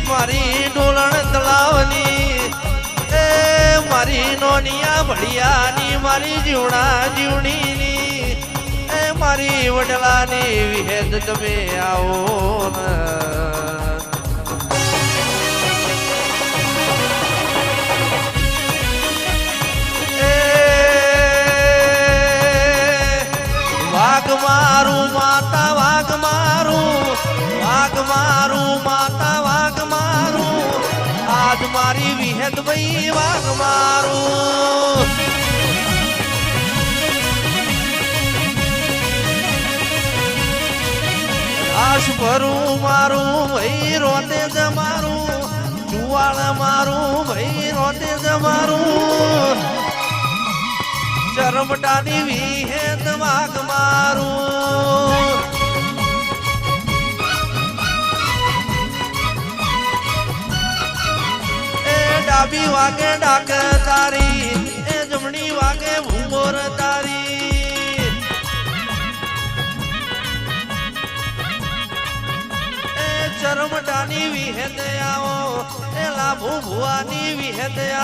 મારી ડોલણ તળાવની એ મારી નોનિયા ભળિયાની મારી જીવણા જીવણીની એ મારી વડલાની વિહેદ તમે આવો ને વાઘ મારું માતા વાઘ મારું માતા વાઘ મારું આજ મારી વિહેદ ભાઈ વાઘ મારું આશ ભરું મારું ભાઈ રોતે જ મારું જુવાળ મારું ભાઈ રોતે જ મારું ચરમટાની વિહેદ વાઘ મારું એ ડાબી વાગે ડાક તારી એ જમણી વાગે ભૂંગોર તારી એ ચરમટાની વિહેદ આવો એ લાભુ ભુવાની વિહેદ આવો